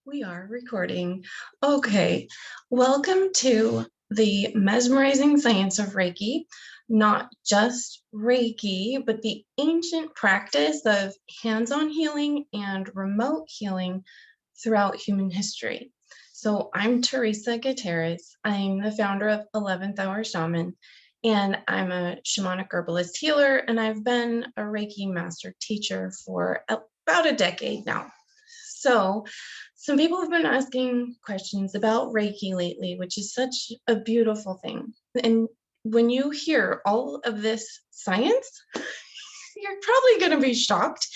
We are recording. Okay, welcome to the mesmerizing science of Reiki, not just Reiki, but the ancient practice of hands-on healing and remote healing throughout human history. So I'm Theresa. I'm the founder of 11th Hour Shaman, and I'm a shamanic herbalist healer, and I've been a Reiki master teacher for about a decade now. So some people have been asking questions about Reiki lately, which is such a beautiful thing. And when you hear all of this science, you're probably going to be shocked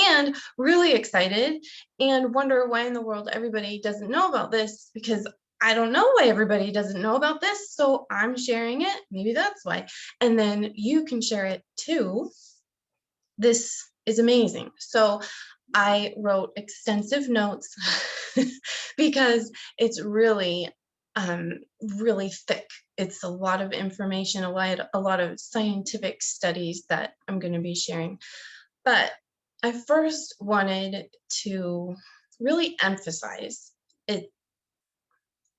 and really excited and wonder why in the world everybody doesn't know about this, because I don't know why everybody doesn't know about this. So I'm sharing it. Maybe that's why. And then you can share it too. This is amazing. So I wrote extensive notes because it's really, really thick. It's a lot of information, a lot of scientific studies that I'm going to be sharing. But I first wanted to really emphasize it.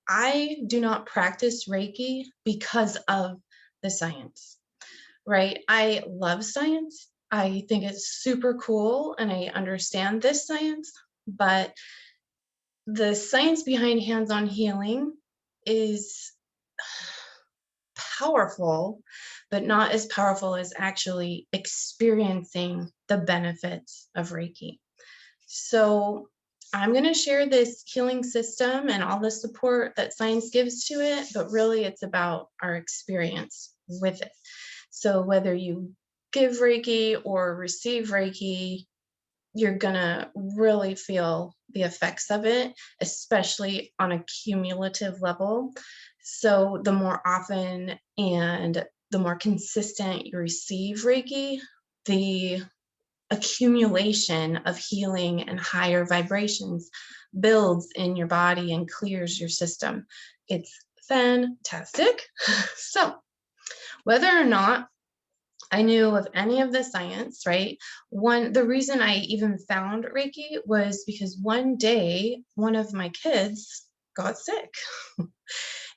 I do not practice Reiki because of the science, right? I love science. I think it's super cool and I understand this science, but the science behind hands-on healing is powerful, but not as powerful as actually experiencing the benefits of Reiki. So I'm going to share this healing system and all the support that science gives to it, but really it's about our experience with it. So whether you give Reiki or receive Reiki, you're going to really feel the effects of it, especially on a cumulative level. So the more often and the more consistent you receive Reiki, the accumulation of healing and higher vibrations builds in your body and clears your system. It's fantastic. So whether or not I knew of any of the science, right? The reason I even found Reiki was because one day, one of my kids got sick.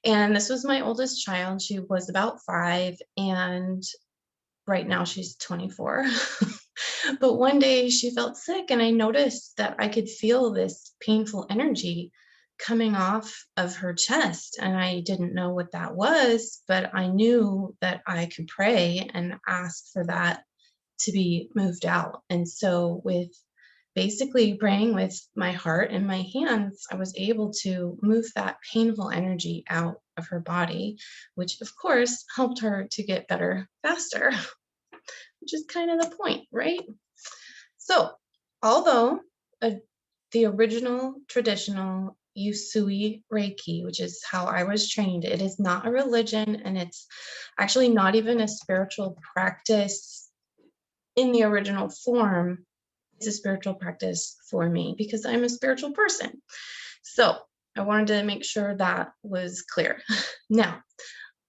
And this was my oldest child. She was about 5, and right now she's 24. But one day she felt sick, and I noticed that I could feel this painful energy coming off of her chest. And I didn't know what that was, but I knew that I could pray and ask for that to be moved out. And so, with basically praying with my heart and my hands, I was able to move that painful energy out of her body, which of course helped her to get better faster, which is kind of the point, right? So, although the original traditional Usui Reiki, which is how I was trained, it is not a religion, and it's actually not even a spiritual practice in the original form. It's a spiritual practice for me because I'm a spiritual person. So I wanted to make sure that was clear. Now,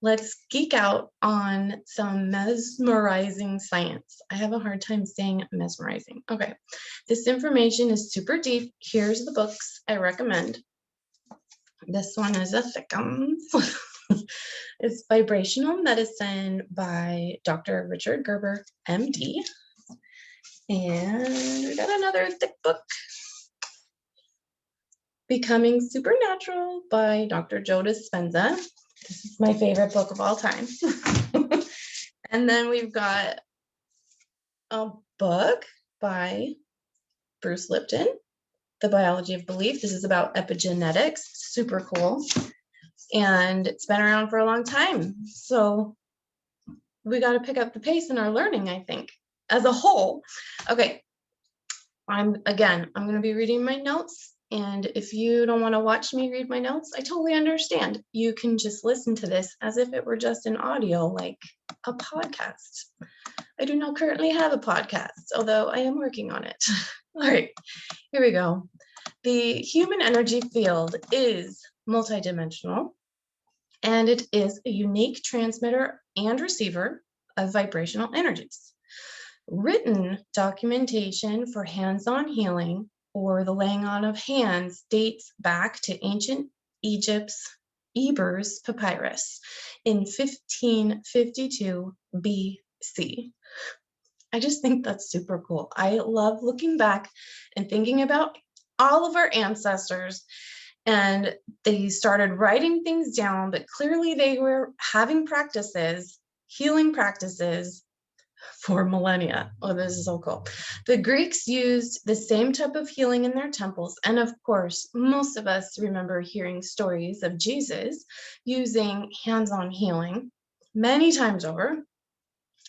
let's geek out on some mesmerizing science. I have a hard time saying mesmerizing. Okay, this information is super deep. Here's the books I recommend. This one is a thickums. It's Vibrational Medicine by Dr. Richard Gerber, MD. And we got another thick book, Becoming Supernatural by Dr. Joe Dispenza. This is my favorite book of all time. And then we've got a book by Bruce Lipton, The Biology of Belief. This is about epigenetics. Super cool. And it's been around for a long time. So we got to pick up the pace in our learning, I think, as a whole. Okay. I'm going to be reading my notes. And if you don't want to watch me read my notes, I totally understand. You can just listen to this as if it were just an audio, like a podcast. I do not currently have a podcast, although I am working on it. All right, here we go. The human energy field is multidimensional, and it is a unique transmitter and receiver of vibrational energies. Written documentation for hands-on healing or the laying on of hands dates back to ancient Egypt's Eber's papyrus in 1552 BC. I just think that's super cool. I love looking back and thinking about all of our ancestors, and they started writing things down, but clearly they were having practices, healing practices for millennia. Oh, this is so cool. The Greeks used the same type of healing in their temples. And of course, most of us remember hearing stories of Jesus using hands-on healing many times over.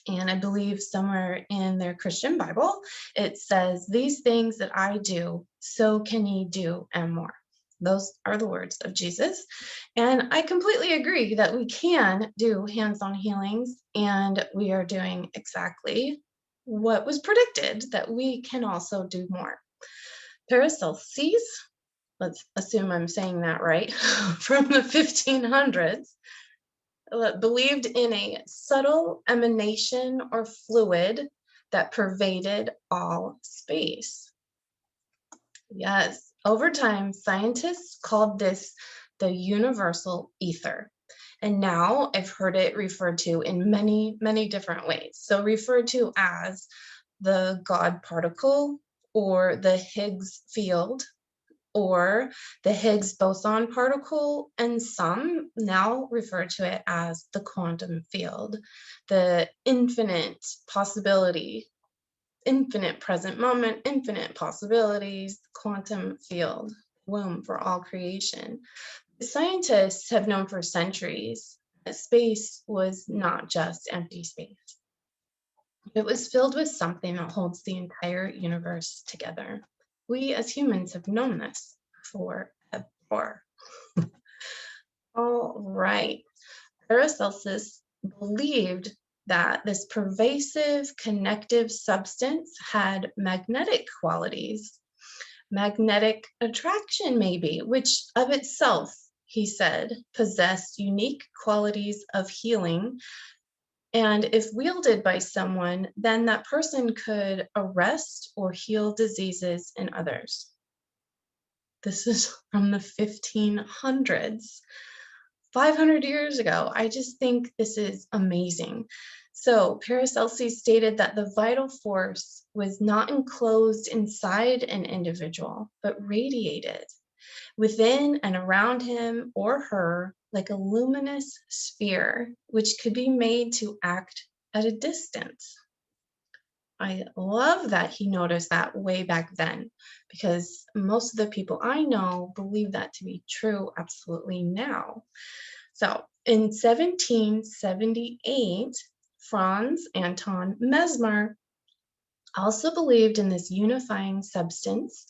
And I believe somewhere in their Christian Bible, it says, "These things that I do, so can ye do, and more." Those are the words of Jesus. And I completely agree that we can do hands-on healings, and we are doing exactly what was predicted, that we can also do more. Paracelsus, let's assume I'm saying that right, from the 1500s, believed in a subtle emanation or fluid that pervaded all space. Yes, over time, scientists called this the universal ether. And now I've heard it referred to in many, many different ways. So referred to as the God particle or the Higgs field or the Higgs boson particle, and some now refer to it as the quantum field, the infinite possibility, infinite present moment, infinite possibilities, quantum field, womb for all creation. Scientists have known for centuries that space was not just empty space. It was filled with something that holds the entire universe together. We as humans have known this forever. All right. Paracelsus believed that this pervasive connective substance had magnetic qualities, magnetic attraction maybe, which of itself, he said, possessed unique qualities of healing. And if wielded by someone, then that person could arrest or heal diseases in others. This is from the 1500s, 500 years ago. I just think this is amazing. So Paracelsus stated that the vital force was not enclosed inside an individual, but radiated within and around him or her like a luminous sphere, which could be made to act at a distance. I love that he noticed that way back then, because most of the people I know believe that to be true absolutely now. So in 1778, Franz Anton Mesmer also believed in this unifying substance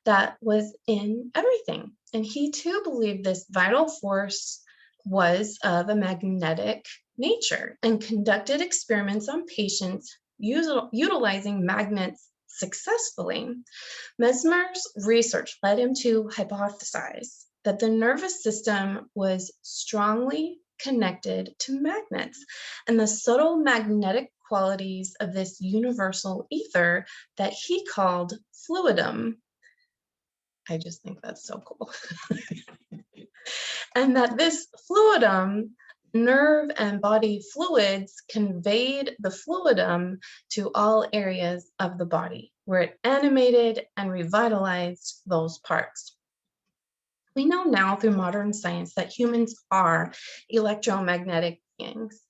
that was in everything. And he too believed this vital force was of a magnetic nature and conducted experiments on patients utilizing magnets successfully. Mesmer's research led him to hypothesize that the nervous system was strongly connected to magnets and the subtle magnetic qualities of this universal ether that he called fluidum. I just think that's so cool. And that this fluidum, nerve and body fluids, conveyed the fluidum to all areas of the body, where it animated and revitalized those parts. We know now through modern science that humans are electromagnetic beings,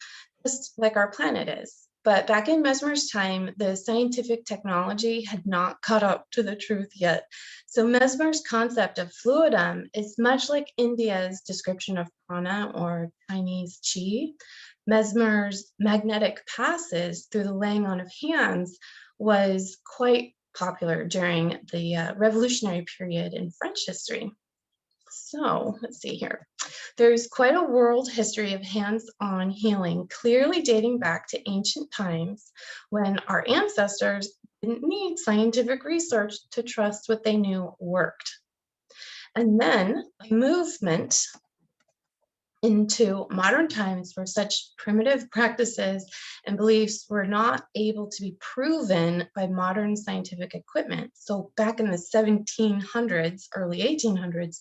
just like our planet is. But back in Mesmer's time, the scientific technology had not caught up to the truth yet. So Mesmer's concept of fluidum is much like India's description of prana or Chinese qi. Mesmer's magnetic passes through the laying on of hands was quite popular during the revolutionary period in French history. So let's see here. There's quite a world history of hands-on healing, clearly dating back to ancient times when our ancestors didn't need scientific research to trust what they knew worked. And then a movement into modern times where such primitive practices and beliefs were not able to be proven by modern scientific equipment. So back in the 1700s, early 1800s,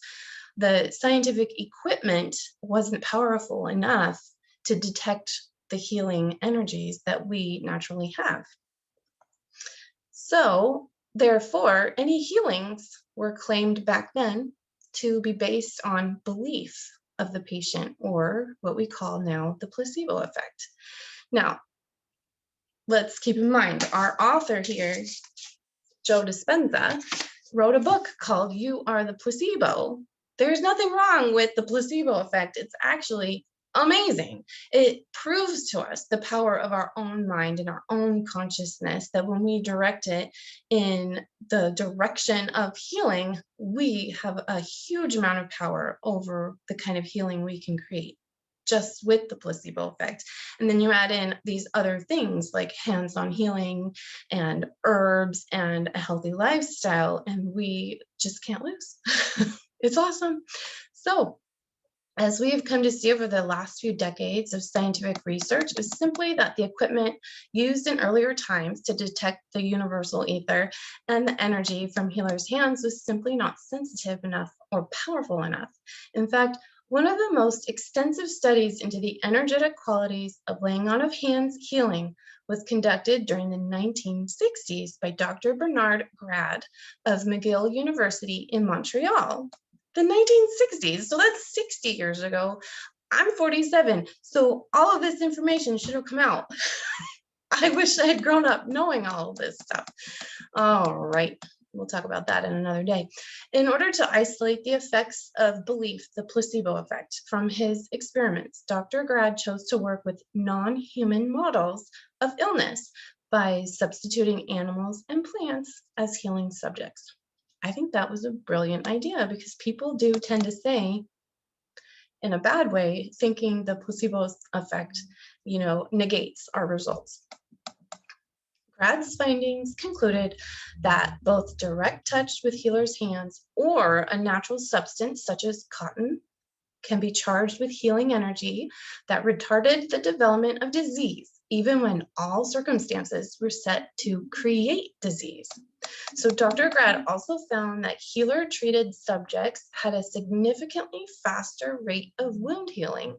the scientific equipment wasn't powerful enough to detect the healing energies that we naturally have. So, therefore, any healings were claimed back then to be based on belief of the patient, or what we call now the placebo effect. Now, let's keep in mind our author here, Joe Dispenza, wrote a book called You Are the Placebo. There's nothing wrong with the placebo effect. It's actually amazing. It proves to us the power of our own mind and our own consciousness, that when we direct it in the direction of healing, we have a huge amount of power over the kind of healing we can create just with the placebo effect. And then you add in these other things like hands-on healing and herbs and a healthy lifestyle, and we just can't lose. It's awesome. So, as we have come to see over the last few decades of scientific research, is simply that the equipment used in earlier times to detect the universal ether and the energy from healers' hands was simply not sensitive enough or powerful enough. In fact, one of the most extensive studies into the energetic qualities of laying on of hands healing was conducted during the 1960s by Dr. Bernard Grad of McGill University in Montreal. The 1960s, so that's 60 years ago. I'm 47, so all of this information should have come out. I wish I had grown up knowing all of this stuff. All right, we'll talk about that in another day. In order to isolate the effects of belief, the placebo effect, from his experiments, Dr. Grad chose to work with non-human models of illness by substituting animals and plants as healing subjects. I think that was a brilliant idea, because people do tend to say, in a bad way, thinking the placebo effect, negates our results. Grad's findings concluded that both direct touch with healers' hands or a natural substance such as cotton can be charged with healing energy that retarded the development of disease, even when all circumstances were set to create disease. So Dr. Grad also found that healer-treated subjects had a significantly faster rate of wound healing.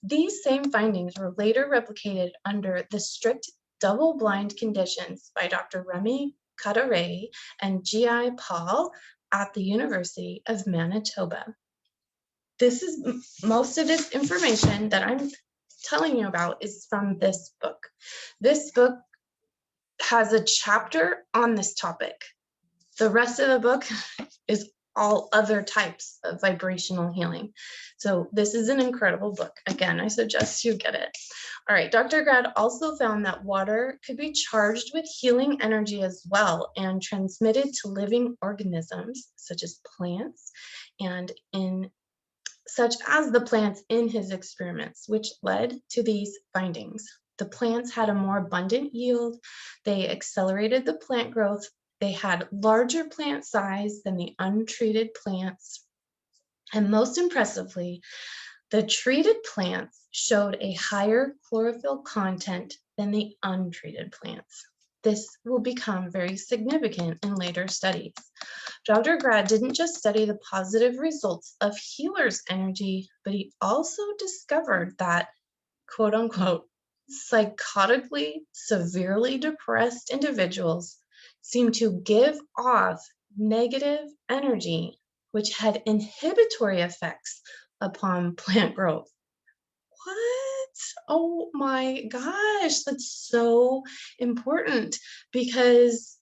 These same findings were later replicated under the strict double-blind conditions by Dr. Remy Cadaret and G.I. Paul at the University of Manitoba. This is most of this information that I'm telling you about is from this book. This book has a chapter on this topic. The rest of the book is all other types of vibrational healing. So this is an incredible book. Again, I suggest you get it. All right, Dr. Grad also found that water could be charged with healing energy as well and transmitted to living organisms such as plants and such as the plants in his experiments, which led to these findings. The plants had a more abundant yield, they accelerated the plant growth, they had larger plant size than the untreated plants, and most impressively, the treated plants showed a higher chlorophyll content than the untreated plants. This will become very significant in later studies. Dr. Grad didn't just study the positive results of healers' energy, but he also discovered that, quote unquote, psychotically severely depressed individuals seem to give off negative energy, which had inhibitory effects upon plant growth. What? Oh my gosh, that's so important, because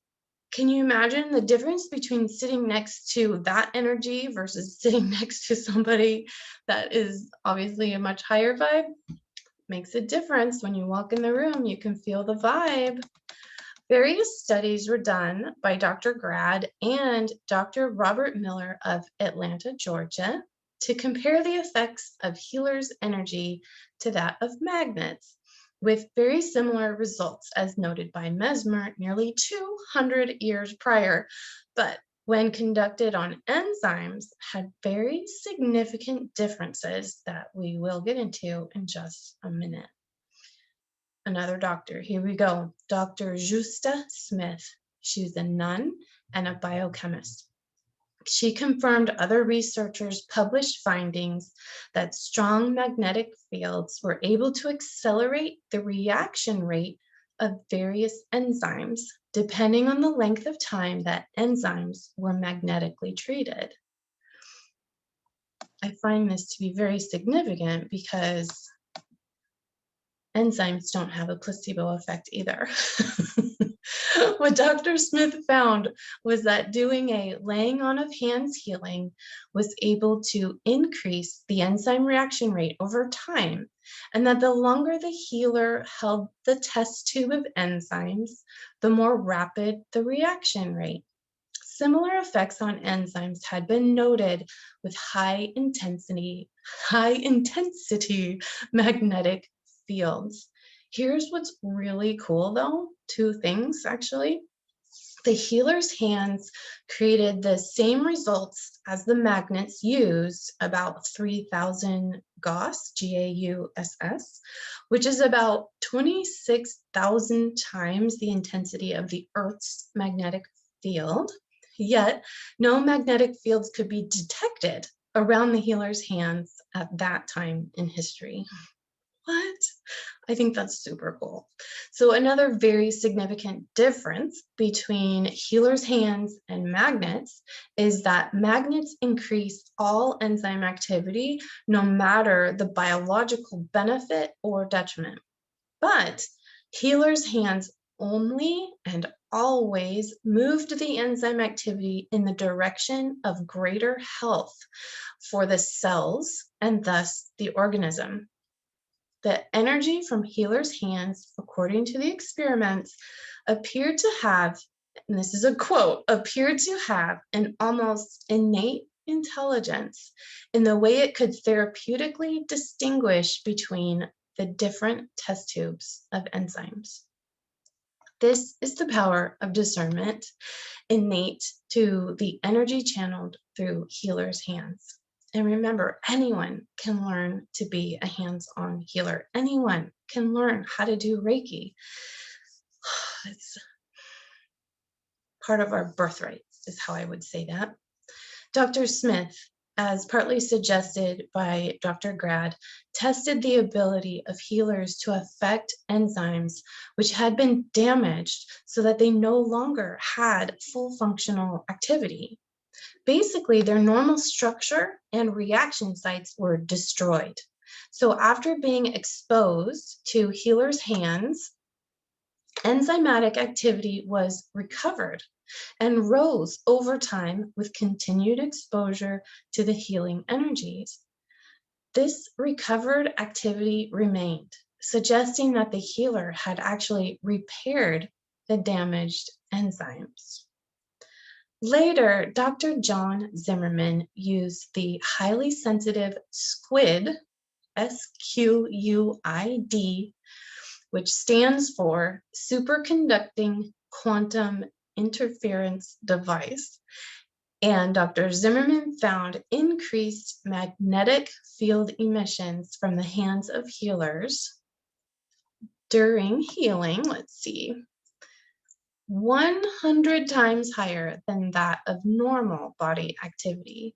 can you imagine the difference between sitting next to that energy versus sitting next to somebody that is obviously a much higher vibe? Makes a difference. When you walk in the room, you can feel the vibe. Various studies were done by Dr. Grad and Dr. Robert Miller of Atlanta, Georgia, to compare the effects of healers' energy to that of magnets, with very similar results as noted by Mesmer nearly 200 years prior. But when conducted on enzymes, had very significant differences that we will get into in just a minute. Another doctor, here we go, Dr. Justa Smith. She's a nun and a biochemist. She confirmed other researchers' published findings that strong magnetic fields were able to accelerate the reaction rate of various enzymes, depending on the length of time that enzymes were magnetically treated. I find this to be very significant because enzymes don't have a placebo effect either. What Dr. Smith found was that doing a laying on of hands healing was able to increase the enzyme reaction rate over time, and that the longer the healer held the test tube of enzymes, the more rapid the reaction rate. Similar effects on enzymes had been noted with high intensity magnetic fields. Here's what's really cool though, two things actually. The healer's hands created the same results as the magnets used, about 3,000 Gauss, Gauss, which is about 26,000 times the intensity of the Earth's magnetic field. Yet, no magnetic fields could be detected around the healer's hands at that time in history. What? I think that's super cool. So another very significant difference between healer's hands and magnets is that magnets increase all enzyme activity, no matter the biological benefit or detriment. But healer's hands only and always moved the enzyme activity in the direction of greater health for the cells and thus the organism. The energy from healer's hands, according to the experiments, appeared to have, and this is a quote, appeared to have an almost innate intelligence in the way it could therapeutically distinguish between the different test tubes of enzymes. This is the power of discernment innate to the energy channeled through healer's hands. And remember, anyone can learn to be a hands-on healer. Anyone can learn how to do Reiki. It's part of our birthright, is how I would say that. Dr. Smith, as partly suggested by Dr. Grad, tested the ability of healers to affect enzymes which had been damaged so that they no longer had full functional activity. Basically, their normal structure and reaction sites were destroyed. So after being exposed to healer's hands, enzymatic activity was recovered and rose over time with continued exposure to the healing energies. This recovered activity remained, suggesting that the healer had actually repaired the damaged enzymes. Later, Dr. John Zimmerman used the highly sensitive SQUID, SQUID, which stands for Superconducting Quantum Interference Device. And Dr. Zimmerman found increased magnetic field emissions from the hands of healers during healing, 100 times higher than that of normal body activity.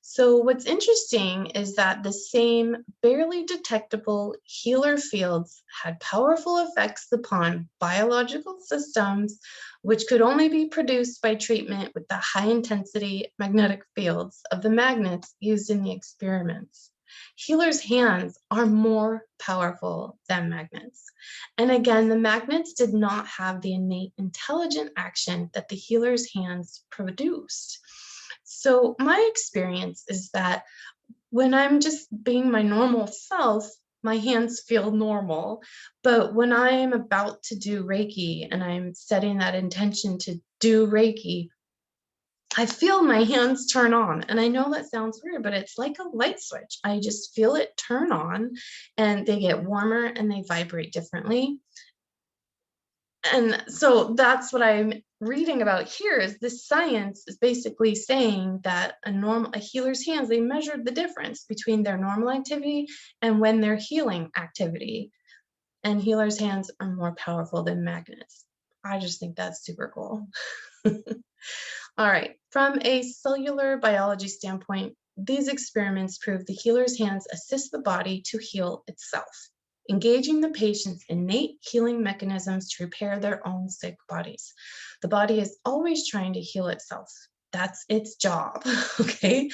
So what's interesting is that the same barely detectable healer fields had powerful effects upon biological systems, which could only be produced by treatment with the high intensity magnetic fields of the magnets used in the experiments. Healers' hands are more powerful than magnets. And again, the magnets did not have the innate intelligent action that the healer's hands produced. So my experience is that when I'm just being my normal self, my hands feel normal. But when I am about to do Reiki and I'm setting that intention to do Reiki, I feel my hands turn on. And I know that sounds weird, but it's like a light switch. I just feel it turn on and they get warmer and they vibrate differently. And so that's what I'm reading about here is this science is basically saying that a healer's hands, they measured the difference between their normal activity and when they're healing activity. And healers' hands are more powerful than magnets. I just think that's super cool. All right, from a cellular biology standpoint, these experiments prove the healer's hands assist the body to heal itself, engaging the patient's innate healing mechanisms to repair their own sick bodies. The body is always trying to heal itself. That's its job, okay?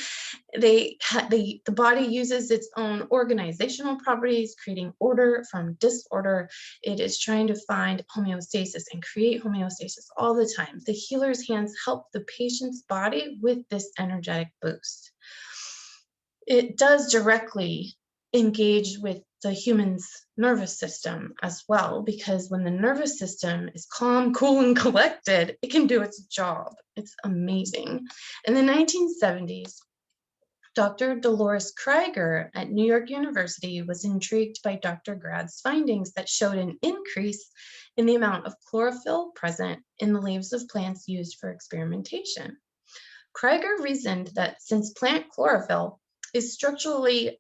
The body uses its own organizational properties, creating order from disorder. It is trying to find homeostasis and create homeostasis all the time. The healer's hands help the patient's body with this energetic boost. It does directly engage with the human's nervous system as well, because when the nervous system is calm, cool, and collected, it can do its job. It's amazing. In the 1970s, Dr. Dolores Krieger at New York University was intrigued by Dr. Grad's findings that showed an increase in the amount of chlorophyll present in the leaves of plants used for experimentation. Krieger reasoned that since plant chlorophyll is structurally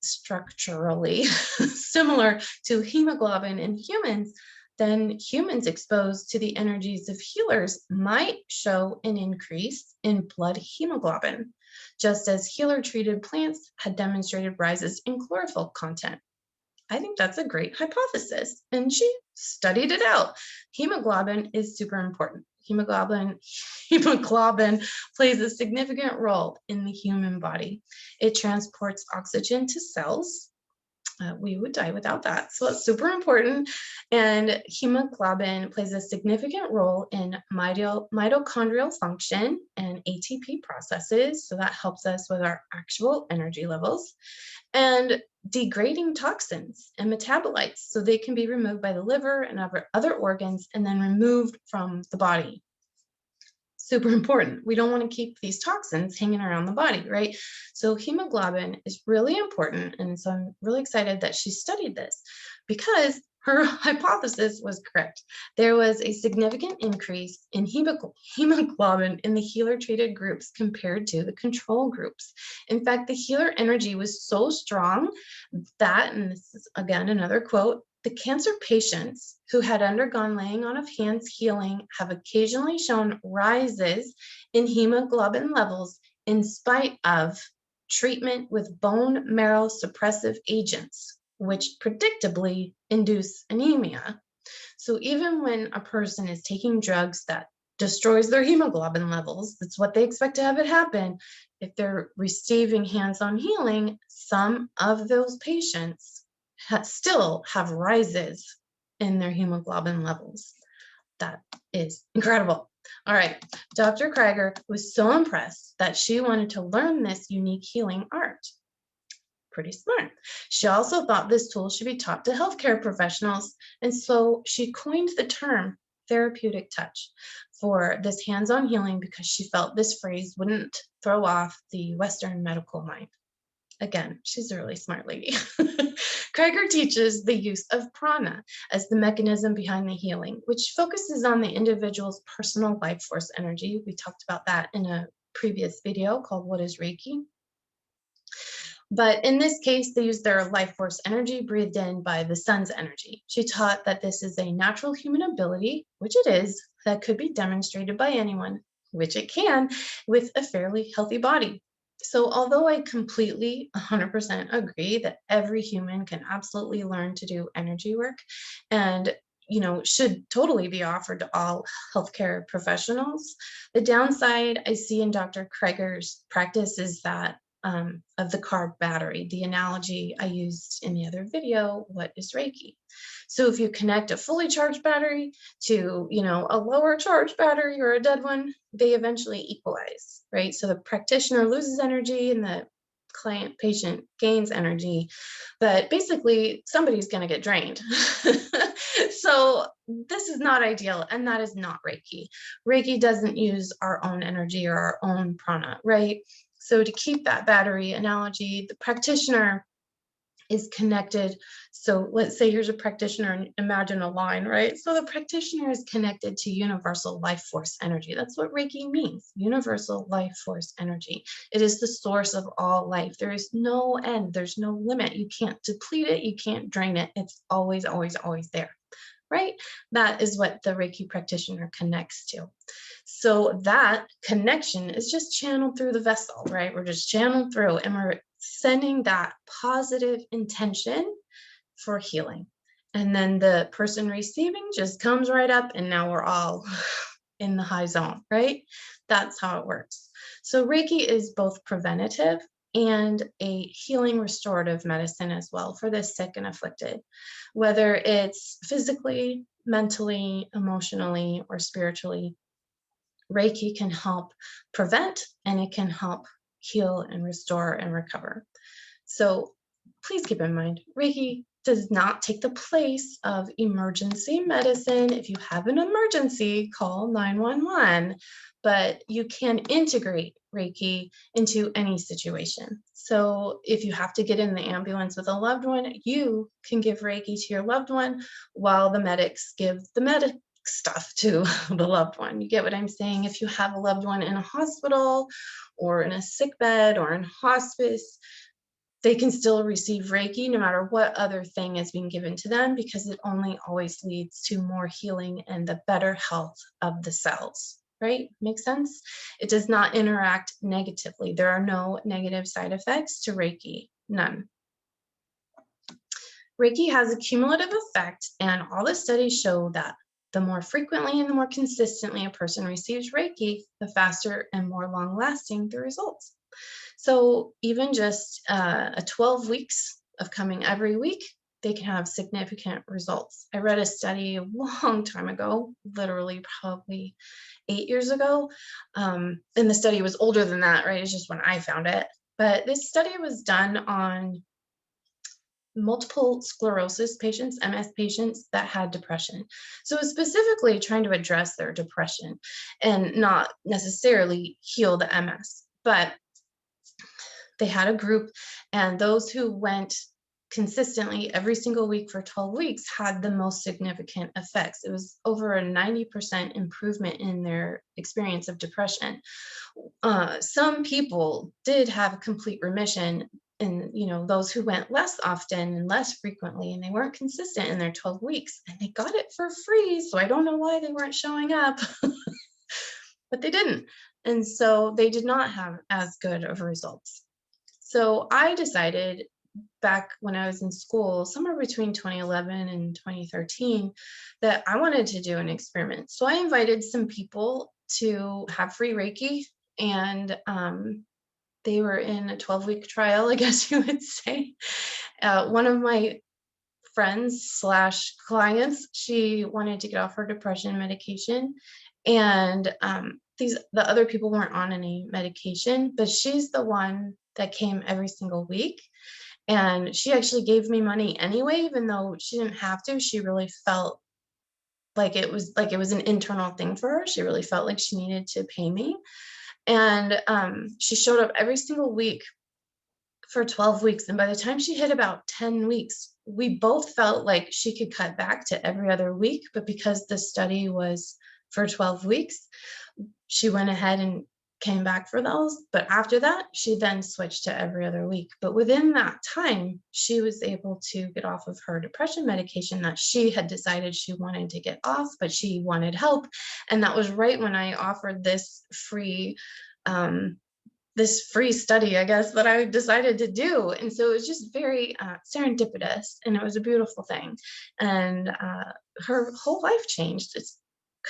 similar to hemoglobin in humans, then humans exposed to the energies of healers might show an increase in blood hemoglobin, just as healer-treated plants had demonstrated rises in chlorophyll content. I think that's a great hypothesis, and she studied it out. Hemoglobin is super important. Hemoglobin plays a significant role in the human body. It transports oxygen to cells. We would die without that. So it's super important. And hemoglobin plays a significant role in mitochondrial function and ATP processes. So that helps us with our actual energy levels. And degrading toxins and metabolites. So they can be removed by the liver and other organs and then removed from the body. Super important. We don't want to keep these toxins hanging around the body, right? So hemoglobin is really important. And so I'm really excited that she studied this because her hypothesis was correct. There was a significant increase in hemoglobin in the healer-treated groups compared to the control groups. In fact, the healer energy was so strong that, and this is again another quote, the cancer patients who had undergone laying on of hands healing have occasionally shown rises in hemoglobin levels in spite of treatment with bone marrow suppressive agents, which predictably induce anemia. So even when a person is taking drugs that destroys their hemoglobin levels, that's what they expect to have it happen. If they're receiving hands-on healing, some of those patients still have rises in their hemoglobin levels. That is incredible. All right, Dr. Krieger was so impressed that she wanted to learn this unique healing art. Pretty smart. She also thought this tool should be taught to healthcare professionals, and so she coined the term therapeutic touch for this hands-on healing because she felt this phrase wouldn't throw off the Western medical mind. Again, she's a really smart lady. Krieger teaches the use of prana as the mechanism behind the healing, which focuses on the individual's personal life force energy. We talked about that in a previous video called What is Reiki? But in this case, they use their life force energy breathed in by the sun's energy. She taught that this is a natural human ability, which it is, that could be demonstrated by anyone, which it can, with a fairly healthy body. So although I completely 100% agree that every human can absolutely learn to do energy work and should totally be offered to all healthcare professionals, the downside I see in Dr. Krieger's practice is that of the car battery, the analogy I used in the other video, what is Reiki? So if you connect a fully charged battery to, a lower charged battery or a dead one, they eventually equalize, right? So the practitioner loses energy and the client patient gains energy, but basically somebody's going to get drained. So this is not ideal, and that is not Reiki. Reiki doesn't use our own energy or our own prana, right? So to keep that battery analogy, the practitioner is connected. So let's say here's a practitioner and imagine a line, right? So the practitioner is connected to universal life force energy. That's what Reiki means, universal life force energy. It is the source of all life. There is no end, there's no limit. You can't deplete it, you can't drain it. It's always, always, always there, right? That is what the Reiki practitioner connects to. So that connection is just channeled through the vessel, right? We're just channeled through and we're sending that positive intention for healing. And then the person receiving just comes right up and now we're all in the high zone, right? That's how it works. So Reiki is both preventative and a healing restorative medicine as well for the sick and afflicted, whether it's physically, mentally, emotionally, or spiritually. Reiki can help prevent and it can help heal and restore and recover. So please keep in mind, Reiki does not take the place of emergency medicine. If you have an emergency, call 911, but you can integrate Reiki into any situation. So if you have to get in the ambulance with a loved one, you can give Reiki to your loved one while the medics give the medic stuff to the loved one. You get what I'm saying? If you have a loved one in a hospital or in a sick bed or in hospice, they can still receive Reiki no matter what other thing is being given to them, because it only always leads to more healing and the better health of the cells, right? Makes sense? It does not interact negatively. There are no negative side effects to Reiki, none. Reiki has a cumulative effect, and all the studies show that the more frequently and the more consistently a person receives Reiki, the faster and more long-lasting the results. So even just a 12 weeks of coming every week, they can have significant results. I read a study a long time ago, literally probably 8 years ago. And the study was older than that, right? It's just when I found it. But this study was done on multiple sclerosis patients, MS patients that had depression. So it was specifically trying to address their depression and not necessarily heal the MS. But they had a group, and those who went consistently every single week for 12 weeks had the most significant effects. It was over a 90% improvement in their experience of depression. Some people did have a complete remission, and those who went less often and less frequently, and they weren't consistent in their 12 weeks, and they got it for free. So I don't know why they weren't showing up, but they didn't. And so they did not have as good of results. So I decided back when I was in school, somewhere between 2011 and 2013, that I wanted to do an experiment. So I invited some people to have free Reiki, and they were in a 12-week trial, I guess you would say. One of my friends slash clients, she wanted to get off her depression medication, and the other people weren't on any medication, but she's the one that came every single week. And she actually gave me money anyway, even though she didn't have to. She really felt like it was an internal thing for her. She really felt like she needed to pay me. And she showed up every single week for 12 weeks. And by the time she hit about 10 weeks, we both felt like she could cut back to every other week. But because the study was for 12 weeks, she went ahead and came back for those. But after that, she then switched to every other week. But within that time, she was able to get off of her depression medication that she had decided she wanted to get off, but she wanted help. And that was right when I offered this free study, I guess, that I decided to do. And so it was just very serendipitous, and it was a beautiful thing. And her whole life changed. It's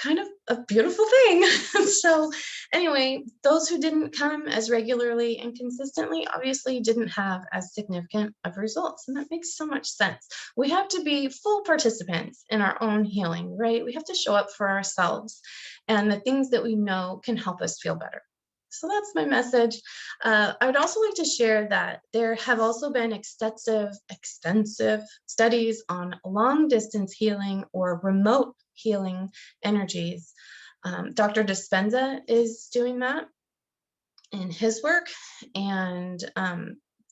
kind of a beautiful thing. So anyway, those who didn't come as regularly and consistently obviously didn't have as significant of results. And that makes so much sense. We have to be full participants in our own healing, right? We have to show up for ourselves and the things that we know can help us feel better. So that's my message. I would also like to share that there have also been extensive studies on long distance healing or remote healing energies. Dr. Dispenza is doing that in his work, and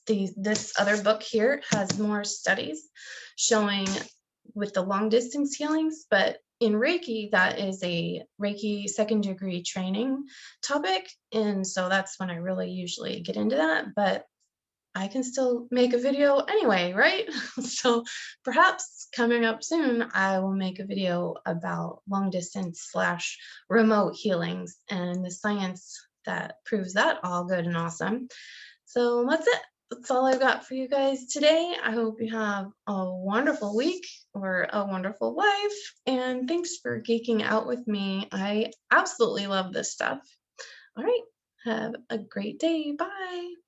this other book here has more studies showing with the long distance healings, but in Reiki, that is a Reiki second degree training topic. And so that's when I really usually get into that. But I can still make a video anyway, right? So perhaps coming up soon, I will make a video about long distance slash remote healings and the science that proves that all good and awesome. So that's it. That's all I've got for you guys today. I hope you have a wonderful week or a wonderful life. And thanks for geeking out with me. I absolutely love this stuff. All right. Have a great day. Bye.